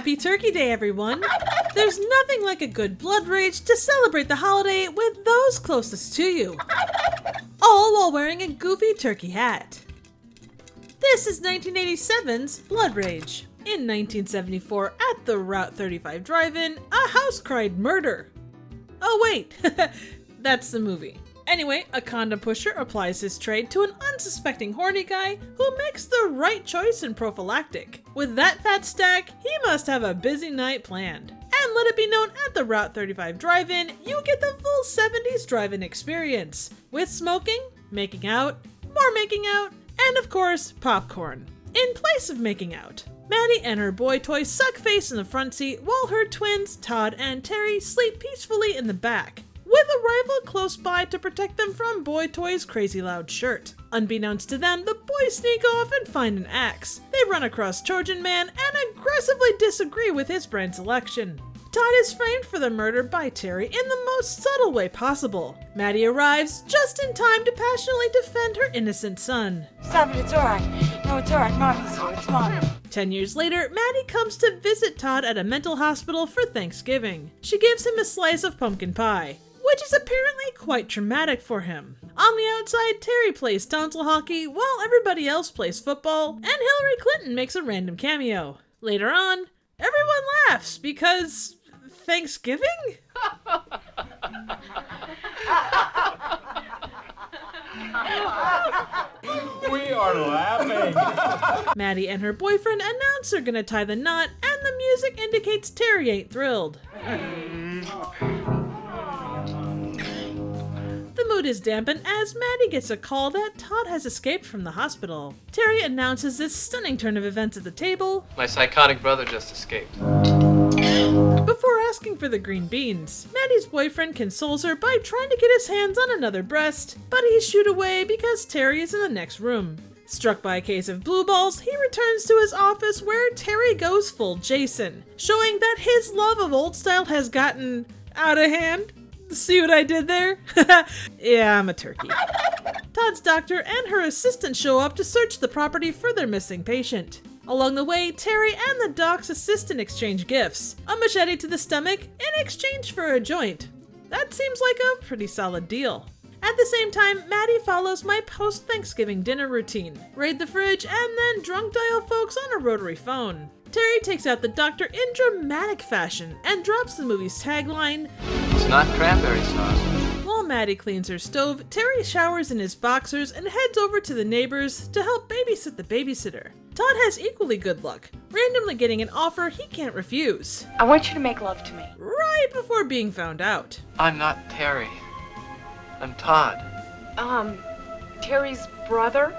Happy Turkey Day, everyone! There's nothing like a good blood rage to celebrate the holiday with those closest to you. All while wearing a goofy turkey hat. This is 1987's Blood Rage. In 1974, at the Route 35 drive-in, a house cried murder. Oh wait, that's the movie. Anyway, a condom pusher applies his trade to an unsuspecting horny guy who makes the right choice in prophylactic. With that fat stack, he must have a busy night planned. And let it be known, at the Route 35 drive-in, you get the full 70s drive-in experience. With smoking, making out, more making out, and of course, popcorn. In place of making out, Maddie and her boy toy suck face in the front seat while her twins, Todd and Terry, sleep peacefully in the back, with a rival close by to protect them from boy toy's crazy loud shirt. Unbeknownst to them, the boys sneak off and find an axe. They run across Trojan Man and aggressively disagree with his brand selection. Todd is framed for the murder by Terry in the most subtle way possible. Maddie arrives just in time to passionately defend her innocent son. Stop it, it's alright. No, it's alright. Mommy's here, it's Mommy. 10 years later, Maddie comes to visit Todd at a mental hospital for Thanksgiving. She gives him a slice of pumpkin pie, which is apparently quite traumatic for him. On the outside, Terry plays tonsil hockey while everybody else plays football, and Hillary Clinton makes a random cameo. Later on, everyone laughs because Thanksgiving? We are laughing. Maddie and her boyfriend announce they're gonna tie the knot, and the music indicates Terry ain't thrilled. The mood is dampened as Maddie gets a call that Todd has escaped from the hospital. Terry announces this stunning turn of events at the table. My psychotic brother just escaped. Before asking for the green beans, Maddie's boyfriend consoles her by trying to get his hands on another breast, but he's shooed away because Terry is in the next room. Struck by a case of blue balls, he returns to his office where Terry goes full Jason, showing that his love of old style has gotten out of hand. See what I did there? Yeah, I'm a turkey. Todd's doctor and her assistant show up to search the property for their missing patient. Along the way, Terry and the doc's assistant exchange gifts, a machete to the stomach in exchange for a joint. That seems like a pretty solid deal. At the same time, Maddie follows my post-Thanksgiving dinner routine. Raid the fridge and then drunk dial folks on a rotary phone. Terry takes out the doctor in dramatic fashion and drops the movie's tagline, It's not cranberry sauce. While Maddie cleans her stove, Terry showers in his boxers and heads over to the neighbors to help babysit the babysitter. Todd has equally good luck, randomly getting an offer he can't refuse. I want you to make love to me. Right before being found out. I'm not Terry. I'm Todd. Terry's brother?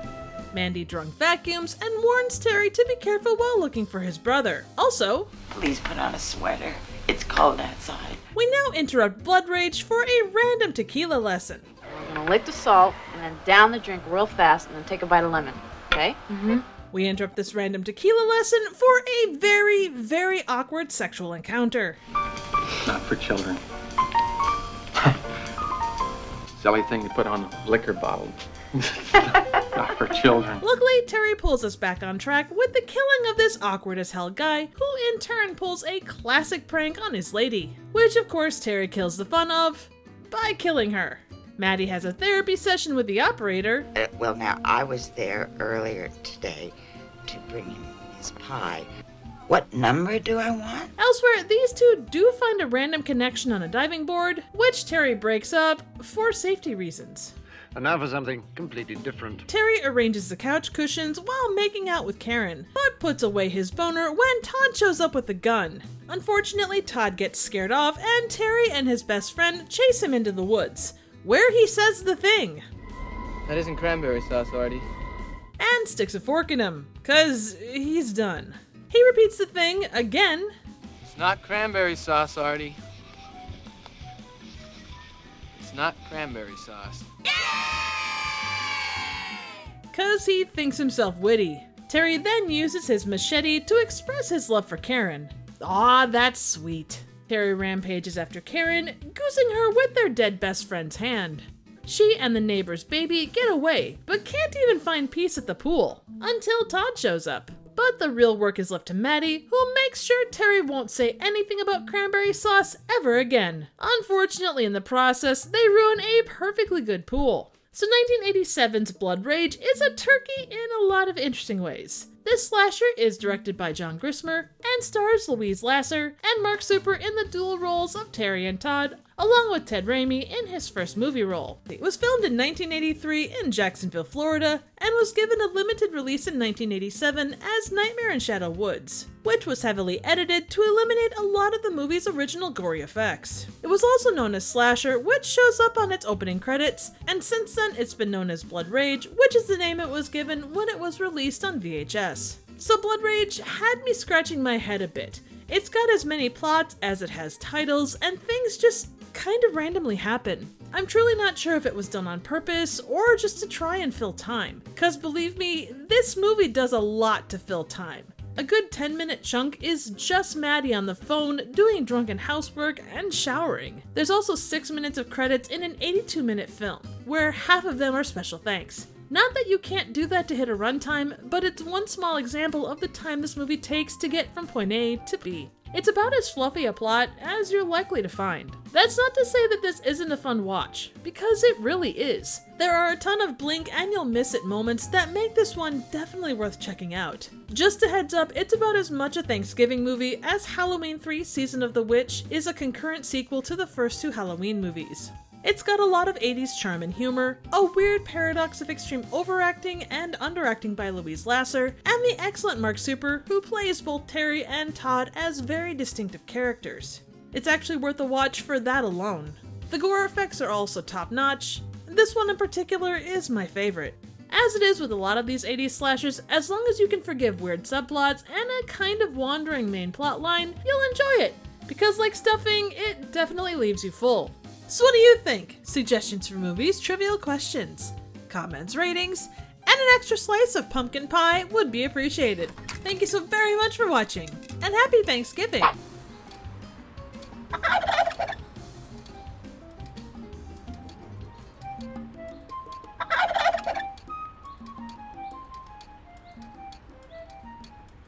Mandy drunk vacuums and warns Terry to be careful while looking for his brother. Also, Please put on a sweater. It's cold outside. we now interrupt Blood Rage for a random tequila lesson. We're gonna lick the salt and then down the drink real fast and then take a bite of lemon, okay? We interrupt this random tequila lesson for a very, very awkward sexual encounter. Not for children. Silly thing to put on a liquor bottle. Not for children. Luckily, Terry pulls us back on track with the killing of this awkward as hell guy, who in turn pulls a classic prank on his lady, which of course Terry kills the fun of by killing her. Maddie has a therapy session with the operator. Well, now, I was there earlier today to bring him his pie. What number do I want? Elsewhere, these two do find a random connection on a diving board, which Terry breaks up for safety reasons. And now for something completely different. Terry arranges the couch cushions while making out with Karen, but puts away his boner when Todd shows up with a gun. Unfortunately, Todd gets scared off and Terry and his best friend chase him into the woods, where he says the thing. That isn't cranberry sauce, Artie. And sticks a fork in him, 'cause he's done. He repeats the thing again. It's not cranberry sauce, Artie. It's not cranberry sauce. 'Cause he thinks himself witty. Terry then uses his machete to express his love for Karen. Aw, that's sweet. Terry rampages after Karen, goosing her with their dead best friend's hand. She and the neighbor's baby get away, but can't even find peace at the pool, until Todd shows up. But the real work is left to Maddie, who makes sure Terry won't say anything about cranberry sauce ever again. Unfortunately, in the process, they ruin a perfectly good pool. So 1987's Blood Rage is a turkey in a lot of interesting ways. This slasher is directed by John Grissmer and stars Louise Lasser and Mark Super in the dual roles of Terry and Todd, along with Ted Raimi in his first movie role. It was filmed in 1983 in Jacksonville, Florida, and was given a limited release in 1987 as Nightmare in Shadow Woods, which was heavily edited to eliminate a lot of the movie's original gory effects. It was also known as Slasher, which shows up on its opening credits, and since then it's been known as Blood Rage, which is the name it was given when it was released on VHS. So Blood Rage had me scratching my head a bit. It's got as many plots as it has titles, and things just kind of randomly happen. I'm truly not sure if it was done on purpose or just to try and fill time, cause believe me, this movie does a lot to fill time. A good 10-minute chunk is just Maddie on the phone doing drunken housework and showering. There's also 6 minutes of credits in an 82-minute film, where half of them are special thanks. Not that you can't do that to hit a runtime, but it's one small example of the time this movie takes to get from point A to B. It's about as fluffy a plot as you're likely to find. That's not to say that this isn't a fun watch, because it really is. There are a ton of blink and you'll miss it moments that make this one definitely worth checking out. Just a heads up, it's about as much a Thanksgiving movie as Halloween 3 Season of the Witch is a concurrent sequel to the first 2 Halloween movies. It's got a lot of 80s charm and humor, a weird paradox of extreme overacting and underacting by Louise Lasser, and the excellent Mark Super, who plays both Terry and Todd as very distinctive characters. It's actually worth a watch for that alone. The gore effects are also top-notch. This one in particular is my favorite. As it is with a lot of these 80s slashers, as long as you can forgive weird subplots and a kind of wandering main plotline, you'll enjoy it, because like stuffing, it definitely leaves you full. So what do you think? Suggestions for movies, trivial questions, comments, ratings, and an extra slice of pumpkin pie would be appreciated. Thank you so very much for watching, and happy Thanksgiving!